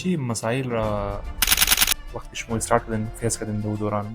شي مسائل وقت شمول ستارت کردن فیس کردن دو دوران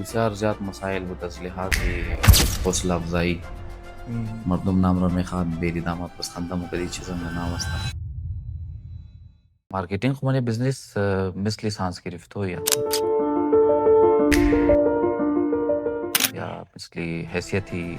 بسیار زیاد مسائل بود از لحاظ حوصله افزایی مردم نام رو میخواد بیری داماد بس خندم و کدی چیزا نام است مارکتینگ خو منه بزنس مثل لیسانس گرفته یا مثل حیثیتی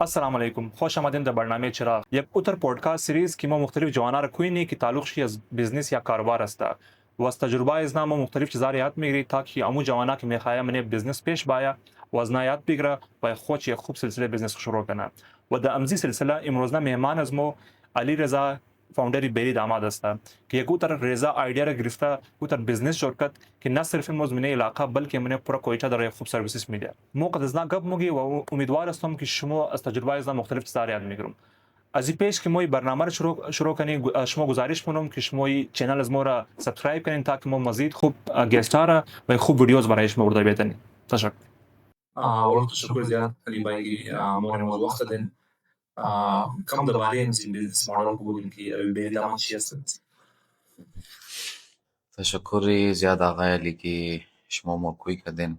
السلام علیکم خوش آمدین در برنامه چراغ یک اتر پودکاست سریز که ما مختلف جوانا را کوینی که تعلق شی از بیزنس یا کاروبار است و از تجربه از ما مختلف چیزا را یاد میگیری تاکه امو جوانا که میخواه من بیزنس پیش بایا و از یاد بگیره و خود یک خوب سلسله بیزنس شروع کنه و در امزی سلسله امروزنا مهمان از ما علی رضا فاوندری بیری داماد است که یک اتر رضا آیدیا را گرفته اتر بیزنس جوړ کړ که نه صرف مزمنه علاقه بلکه من پورا کویتا در خوب سرویسز میده موقع از گپ موگی و امیدوار هستم که شما از تجربه از مختلف چیزا یاد میگیرم از این پیش که ما برنامه رو شروع کنیم شما گزارش میکنم که شما چینل از ما را سابسکرایب کنین تا که ما مزید خوب گستاره و خوب ویدیوز برای شما ارائه بدیم تشکر والله تشکر زیاد علی بایی مهمه وقت دادن کم دباره این بیزنس مدل بودیم که بیری داماد چی هست تشکر زیاد آقای علی که شما موقعی کردین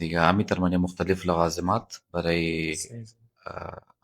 دیگه همینطور من مختلف لوازمات برای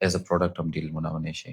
از ا پروداکت هم دیل منونه شي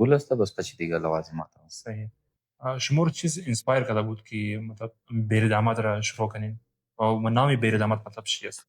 گل است بس تچ دیگه لوازمات صحیح شمور چیز انسپایر کرده بود که مطلب بیری داماد را شروع کنین و نامی بیری داماد مطلب چی است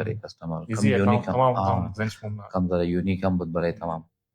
برای کستمر کم یونیک کم ذرا یونیک هم بود برای تمام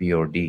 بی اور دی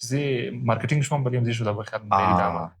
زي ماركتينج شلون بديم زي شو ده بخير بیری داماد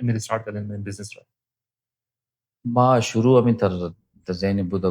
امید استارت کردن من بیزنس را ما شروع من تر د ذهن بود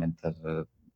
من تر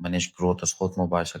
منش growth از خود مباشر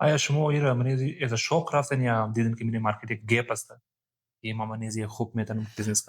آیا شما این را منیزی از شوق رفتن یا دیدن که من مارکت گپ است که ما منیزی خوب میتونم بیزنس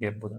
گپ بود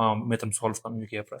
ما میتونم سولف کنم این گپ را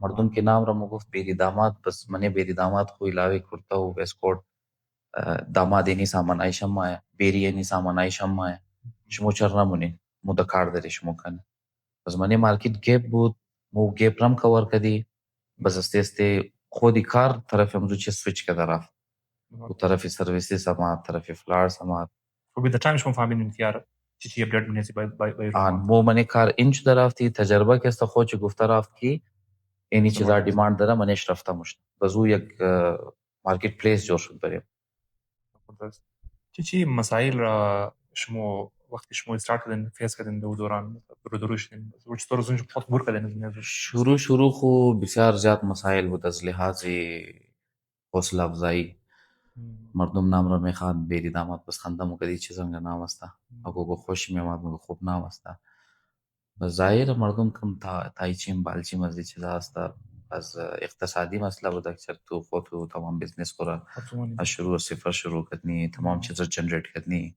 مردم که نام را مگفت بیری داماد بس منه بیری داماد خو علاوه کرتا و ویسکوت داماد اینی سامان ایشم مایه بیری اینی سامان ایشم مایه شمو چرنا منین مو دا کار داری شمو کنه بس منه مارکت گیپ بود مو گیپ رم کور کدی بس هسته هسته خودی کار طرف همزو چه سویچ کده رفت و طرف سرویسی سمات طرف فلار سمات وبذا تايم شو فاهمين انتيار تشي بلاد مناسب باي آن مو منه کار اینچ درافتی تجربه که است خود چه گفته رفت کی اینی چیزا دیماند داره منش رفته مشت بزو یک مارکت پلیس جور شد بریم تشي مسائل شمو وقت شمو ستارت كدن فيس كدن دو دوران دروش كدن وش طور زنج بخط بور كدن شروع خو بسیار زیاد مسائل بود از لحاظ حوصله افزایی مردم نام را میخواد بیری داماد بس خندم و کدی چیزم نام است اگو گو خوش میامد مگو خوب نام است بس ظاهر مردم کم تایچیم بالچیم از چیزا است از اقتصادی مسئله بود اکثر تو خود تو تمام بزنس خورا از شروع صفر شروع کردنی تمام چیزا جنریت کردنی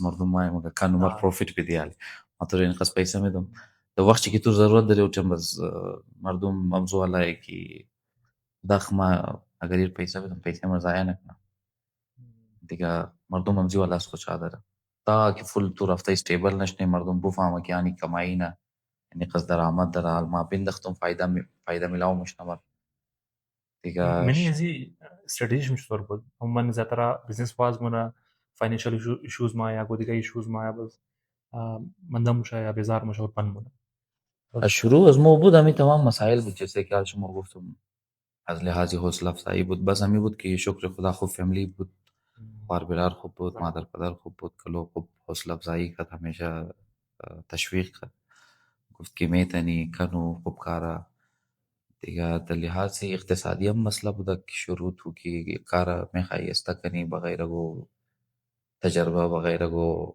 مردم ما مگه کانو مار پروفیت بدیالی ما تو این قص پیسه میدم د وخت که تو ضرورت داری او چم بس مردم ممزو علای کی داخ ما اگر یہ پیسه بدم پیسه ما ضایع نکنم دیگه مردم ممزی والا اس خوش داره تا که فول تو رفته استیبل نشنه مردم بفهمه که یعنی کمایی نه یعنی قصد درآمد در ما بندختم فایده میلاو مش نمر دیگه مني هذه استراتيجي مش تربط هم إذا ترى بزنس فاز منا فاينانشال ايشوز معايا قد كي ايشوز معايا بس من ده مش هيا بيزار مش هربان منا الشروع از مو بود همی تمام مسائل بود جیسے که شما گفتم از لحاظ حوصله افزایی بود بس همی بود که شکر خدا خوب فیملی بود خواهر برادر خوب بود مادر پدر خوب بود کلو خوب حوصله افزایی کرد همیشه تشویق کرد گفت که میتنی کنو خوب کارا دیگه در لحاظ اقتصادی هم مسئله بود که شروع تو که کارا میخوایی استا کنی بغیر گو تجربه بغیر گو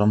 هم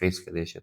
فیس کرده شد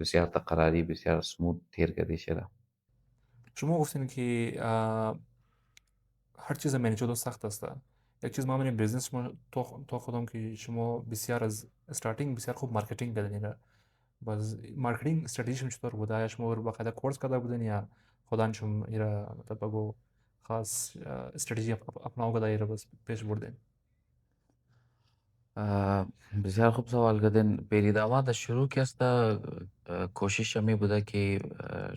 بسیار تقراری بسیار سموت تیر کرده شد شما گفتین که هر چیز منیج دو سخت است یک چیز ما من بیزنس شما تو خودم که شما بسیار از استارتینگ بسیار خوب مارکتینگ کردین باز مارکتینگ استراتژی چطور بوده یا شما رو باقاعده کورس کرده بودین یا خودان شما ایرا مطلب بگو خاص استراتژی اپناو کرده ایرا بس پیش بردین بسیار خوب سوال کردین پیری داماد شروع که است کوشش همی بوده که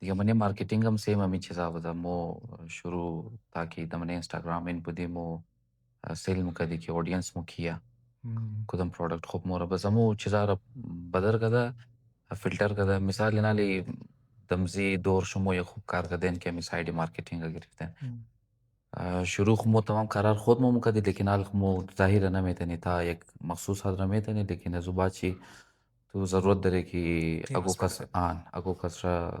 دیگه من مارکتینگ هم سیم همی چیزا بوده مو شروع تا که دمن اینستاگرام این بودی مو سیل مکدی که اودینس مو کیا کدام پرودکت خوب مورا بس همو چیزا را بدر کده فیلتر کده مثال نالی دمزی دور شما یک خوب کار کردن که می سایدی مارکتینگ گرفتن شروع مو تمام قرار خود مو مکدی لیکن حال مو ظاهر نمیتنی تا یک مخصوص حد نمیتنی لیکن از باچی تو ضرورت داره که اگو کس را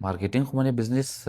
مارکتینگ خو منی بزنس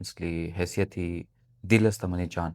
مثلی حیثیتی دل است منی جان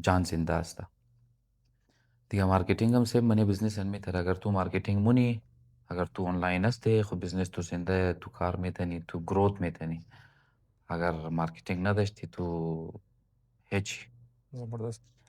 جان زنده است دیگه مارکتینگ هم سیم منی بزنس ان میتر اگر تو مارکتینگ مونی اگر تو آنلاین هستی خو بزنس تو زنده تو کار میتنی تو گروت میتنی اگر مارکتینگ نداشتی تو هیچ زبردست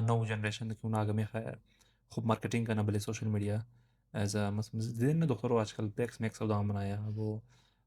نو جنریشن که اونا آگمی خواهد خوب مارکتینگ کنه بلی سوشل میڈیا از مثلا دیدن دکتر آجکل پیکس میکس سودا منایا اگو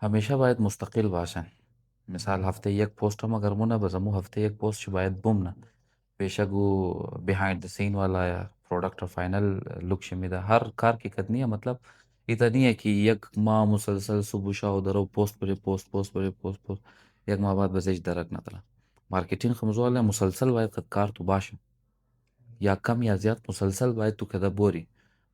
همیشه باید مستقل باشن مثال هفته یک پست هم اگر مونه بس همون هفته یک پست چې باید بومنه بیشک او بیهایند د سین والا یا پروڈکٹ فائنل لک شمیده هر کار کی کرنی ہے مطلب ایتا نہیں ہے کہ یک ماہ مسلسل صبح شاو درو پوست پر پوست یک ماه بعد بزش درک نداره مارکتینگ خمزواله مسلسل باید قد کار تو باشه یا کم یا زیاد مسلسل باید تو کده بوری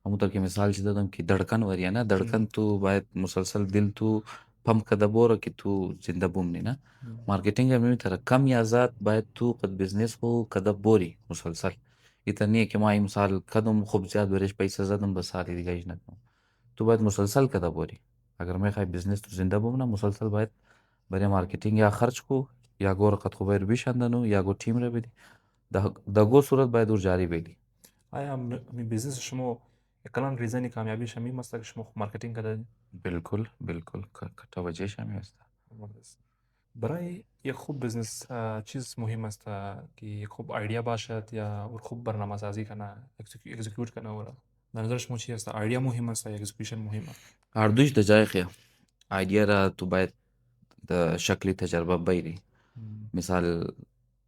همونطور که مثال چې دادم که دړکن وریه نه دړکن تو باید مسلسل دل تو پمپ کده بوره که تو زنده بومنی نه مارکتینگ هم نمی طرح کم یا زیاد باید تو قد بزنس خو کده بوری مسلسل ایتا نیه که ما این مثال کدم خوب زیاد برش پیسه زدم بس سالی دیگه ایش نکنم تو باید مسلسل کده بوری اگر میخوای بزنس تو زنده بمونه مسلسل باید برای مارکتینگ یا خرج کو یا گور قد خوبه رو بیشندنو یا گو تیم رو بدی در گو صورت باید او جاری بیلی آیا می بیزنس شما کلان ریزنی کامیابی شمی است که شما مارکتینگ کرده بالکل توجهش هم هست برای یک خوب بزنس چیز مهم است که یک خوب آیدیا باشد یا خوب برنامه سازی کنه اکزیکیوت کنه و در نظر شما چی است آیدیا مهم است یا اکزیکیوشن مهم است هر دویش د جای خیه آیدیا را تو باید د شکلی تجربه بیری مثال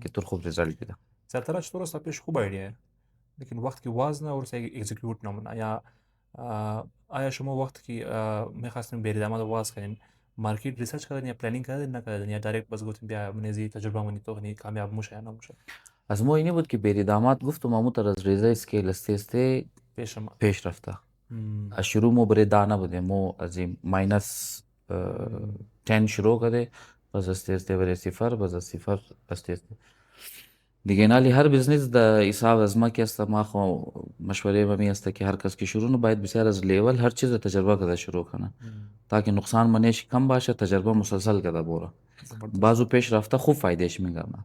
که تو خوب ریزالت بده زیادتر چطور است پیش خوب آیدیا لیکن وقت کی وازنه اور سه اکزیکیوت نمونه یا آیا شما وقت کی می‌خواستین بریدامات واز کنین مارکت ریسرچ کردین یا پلنینگ کردین نکردین یا دایرکت بس گفتین بیا منزی تجربه منی تو نی کامیاب میشه یا نمیشه از ما اینی بود که بریدامات گفتم مامو تر از ریزه اسکیل استه پیش رفته از شروع مو بریدانه بوده مو از ماینس 10 شروع کرده بس استه بره صفر بس صفر استه دیگه نالی هر بزنس د حساب از ما که است ما خو مشوره می است که هر کس که شروع نو باید بسیار از لیول هر چیز تجربه کرده شروع کنه تاکه نقصان منش کم باشه تجربه مسلسل کرده بوره بعضو پیش رفته خوب فایدهش میگم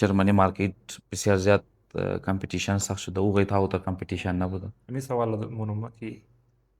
جرمنی مارکت بسیار زیاد کمپیتیشن سخت شده او غیت ها تا کمپیتیشن نبوده می سوال منم که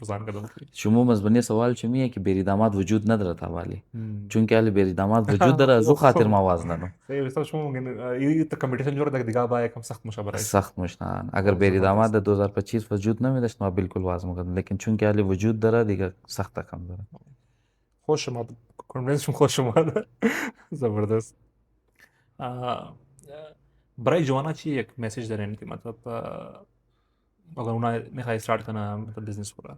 بزن کردم شما مزبنی سوال چمیه که بری داماد وجود نداره تا والی چون که علی بری داماد وجود داره زو خاطر ما واز ندارم صحیح است شما ممکن یہ تو کمپیٹیشن جوړ دغه دیگه با کم سخت مشابه راځي سخت مشنان اگر بری داماد 2025 وجود نمیداشت ما بالکل واز میکردم لیکن چون که علی وجود داره دیگه سخت کم داره خوش ما کانفرنس خوش ما زبردست برای جوانا چی یک میسج دارین که مطلب اگر اونا میخوای استارت کنه مطلب بزنس کنه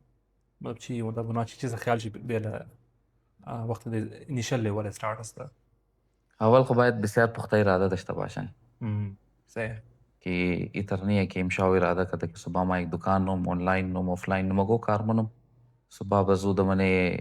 مطلب چی مطلب اونا چی چیز خیال چی بیل وقت انیشل لیول استارت است اول خو باید بسیار پخته اراده داشته باشن صحیح که ایتر نیه که امشا اراده کرده که صبح ما یک دکان نم آنلاین نم آفلاین نم گو کار منم صبح بزود منه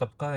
طبقه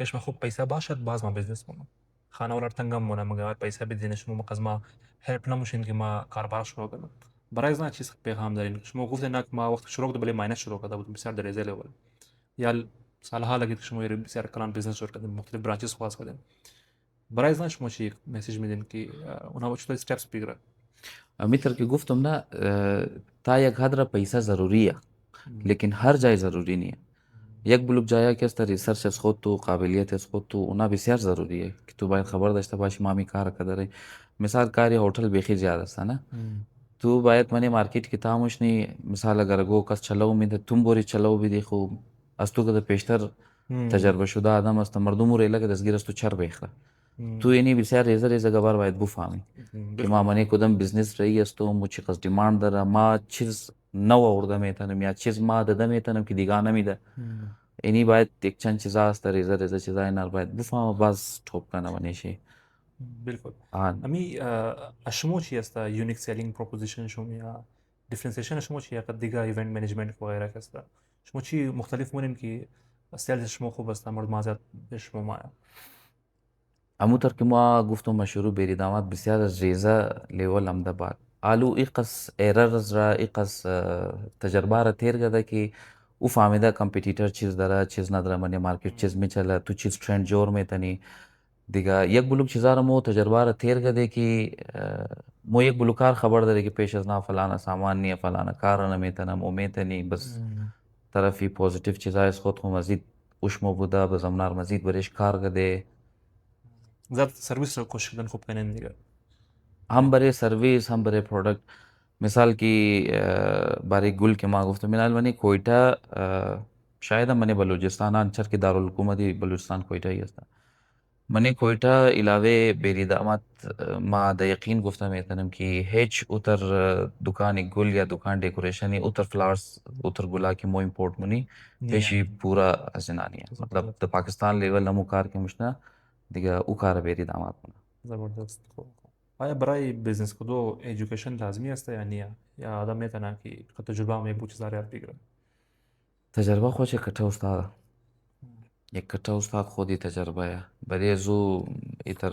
ايش ما خوب پیسه باشد باز ما بزنس منم خانه ولر تنگم منم مگر پیسه بدینش شما مقز ما هلپ نموشین که ما کاربار شروع کنم برای از نه چیز پیغام دارین شما گفتین که ما وقت شروع کرد بله ماینس شروع کرده بود بسیار درجه لیول یا سالها لگید که شما بسیار کلان بزنس شروع کردین مختلف برانچز خواست کردین برای ازنش ماشي مسیج میدین که اونا با چطور steps بگیره. امیتر که گفتم نه تا یک حد را پیسه ضروریه لیکن هر جای ضروری نیه. یک بلوک جایی که است ریسرچ از خود تو قابلیت از خود تو اونا بسیار ضروریه که تو باید خبر داشته باشی ما می کار کداره. مثال کاری هتل بیخی زیاد است نه تو باید منی مارکت کی تاموش نی مثال اگر گو کس چلو میده تم بوری چلو بدی خو از تو که پیشتر تجربه شده آدم است مردم رو ایلا که دستگیر است تو چر بخره تو اینی بسیار ریزه ریزه گبر باید بفهمی که ما منی کدام بزنس رئی است و مو چی قصد دیماند داره ما چیز نو آورده میتونم یا چیز ما داده میتونم که دیگه نمیده. اینی باید یک چند چیزا است ریزه ریزه چیزا اینا باید بفهم باز توپ کنه منیشی. بالکل. آن امی اشمو چی است یونیک سیلینگ پروپوزیشن شما یا دیفرنسیشن شما چی است دیگه ایونت مانجمنت و غیره است شما چی مختلف مونین که سیلز شما خوب است مورد مازاد شما ما همونطور که ما گفتم ما شروع بری داماد بسیار از ریزه لیول امدباد آلو ایقص ایررز را ایقص تجربه را تیر گده که او فهمیده کمپیتیتر چیز داره چیز نداره منی مارکت چیز میچله تو چیز ترند جور میتنی دیگه یک بلوک چیزا را مو تجربه را تیر گده که مو یک بلوکار خبر داره که پیش از نا فلانا سامان نیه فلانا کار نمیتنم او میتنی بس طرفی پوزیتیو چیزا از خود خو مزید اوش مو بوده بزمنار مزید برش کار گده زاد سرویس رو کوشش کردن خوب کنن دیگه هم برای سرویس هم برای پروڈکٹ مثال کی برای گل که ما گفتم منال منی کویتا شاید هم منی بلوچستان انچر که دارالحکومتی بلوچستان کویتا هی است منی کویتا علاوه بری دامت ما د یقین گفتم میتونم که هیچ اوتر دکان گل یا دکان ڈیکوریشنی اوتر فلاورز اوتر گلا کی مو امپورٹ منی پیشی پورا ازنانی مطلب د پاکستان لیول نمو کار که مشنا دیگه او کار بری دامت زبردست خوب آیا برای بزنس کدو ایژوکیشن لازمی است یا نه یا آدم میتونه که تجربه می بود چیزا یاد بگیره تجربه خوش کټه استاد یک کټه استاد خودی تجربه برای زو ایتر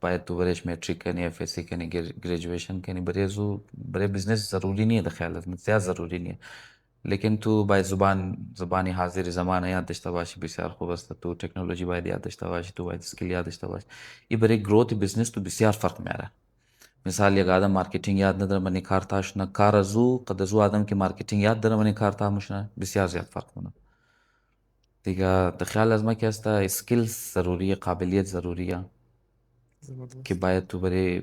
باید تو برش میتریک کنی اف ایس سی کنی گریجویشن کنی برای زو برای بزنس ضروری نیه دخیالت من زیاد ضروری نیه لیکن تو باید زبانی حاضر زمان یاد داشته باشی بسیار خوب است تو تکنولوژی باید یاد داشته باشی تو باید اسکیل یاد داشته باشی این برای گروت بزنس تو بسیار فرق میاره مثال یک آدم مارکتینگ یاد نداره منی کار تاش نه کار ازو قد ازو آدم که مارکتینگ یاد داره منی کار تامش نه بسیار زیاد فرق کنه دیگه دخیال از ما که است اسکیلز ضروریه قابلیت ضروریه که باید تو برای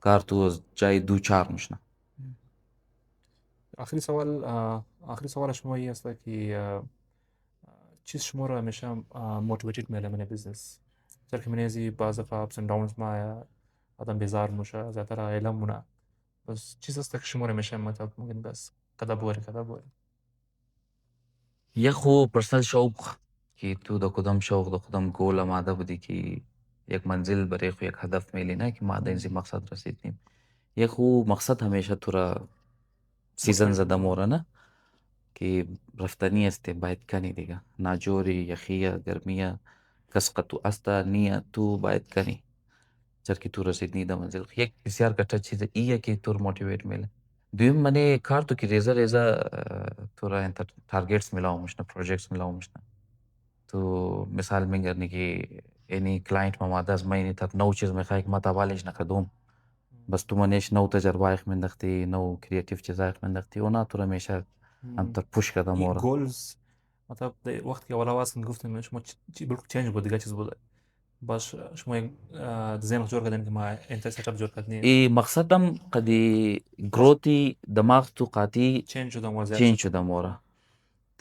کار تو از جای دو چار میشنه آخری سوال شما این است که چیز شما رو همیشه موتیویتد میله من بزنس چرا که منیزی بعض دفعه ups and downs ما آدم بیزار میشه زیادتر علم مونه بس چیز است که شما رو همیشه مطلب ممکن بس کدا بوری یه خو پرسنل شوق که تو دا کدام شوق دا کدام گول آماده بودی که یک منزل برای خو یک هدف میلی نه که ما دا اینزی مقصد رسیدیم یه خو مقصد همیشه تو را سیزن زده موره نه که رفتنی است باید کنی دیگه ناجوری یخیه گرمیه کس تو استا نیه تو باید کنی چر که تو رسیدنی دا منزل یک بسیار کټه چیز ایه که تو موتیویت میله دویم منی کار تو که ریزه ریزه تو را انت تارگیتس میلاومشنه پروژکتس میلاومشنه تو مثال میگرنی که اینی کلاینت مماده از ما اینی تر نو چیز میخواه که ما تابالش نکدوم بس تو منیش نو تجربه ایخ مندختی نو کریاتیو چیز ایخ مندختی اونا تو را میشه هم تر پوش کده این مورا گولز مطلب وقتی که اولا واسه گفتم شما بلکو چینج بود دیگه چیز بود باش شما یک دیزاین جور کردن که ما انت سیت اپ جور کردنی ای مقصدم قدی گروتی دماغ تو قاطی چینج شدم و زیاد چینج شده مورا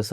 10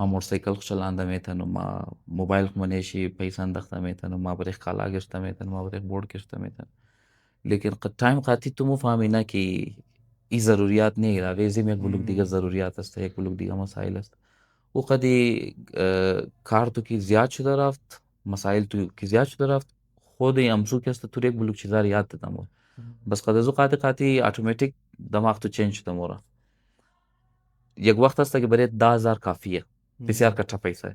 ما موتورسایکل چلانده میتونم ما موبایل منیشی پیسه انداخته میتونم ما بریخ کالا گرفته میتونم ما بریخ بورد گرفته میتونم لیکن تایم قاطی تو مفهمی نه که این ضروریات نیه را ویزیم یک بلوک دیگه ضروریات است یک بلوک دیگه مسائل است وقتی کار تو کی زیاد شده رفت، مسائل تو کی زیاد شده رفت، خود امسو که است تو یک بلوک چیزا رو یاد دادم. بس قد از اوقات قاتی اتوماتیک دماغ تو چینج شده مورا. یک وقت هست که برای 10,000 کافیه، بسیار کچا پیسه ہے.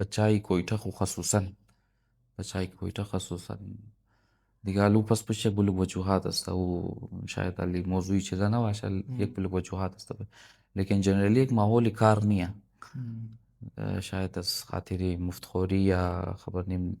بچای کویتا خو خصوصا بچای کویتا خصوصا دیگه الو پس پش یک بلو وجوهات است و شاید علی موضوعی چیزا نه باشه یک بلو وجوهات است لیکن جنرلی یک ماحول کار نیه شاید از خاطر مفتخوری یا خبر نیم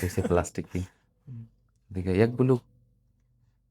پیسه پلاستیکی دیگه یک بلو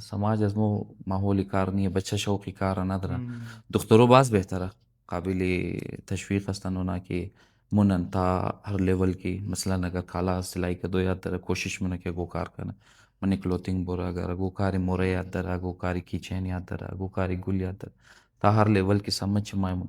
سماج از مو ماحول کار نیه بچه شوقی کار نداره دخترو باز بهتره قابل تشویق هستن اونا که منن تا هر لیول کی مثلا اگر کالا سلائی که دو یاد داره کوشش منه که گو کار کنه منی کلوتینگ بورا اگر گو کاری موره یاد داره گو کاری کیچین یاد داره گو کاری گل یاد داره تا هر لیول کی سمجھ مایمون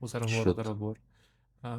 وصار هو شد قرر بور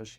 بس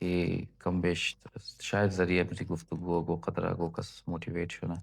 که کم بیش شاید ذریعه بری گفتگو گو قدر گو کس موتیویت شونه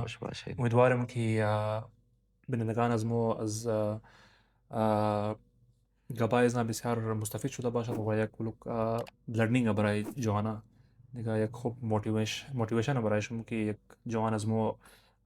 خوش باشه امیدوارم که بینندگان از مو از گپایزنا بسیار مستفید شده باشد و یک کلوک لرنینگ برای جوانا دیگه یک خوب موتیویشن برایشون که یک جوان از مو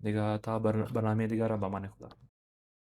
دیگه تا برنامه دیگه را به امان خدا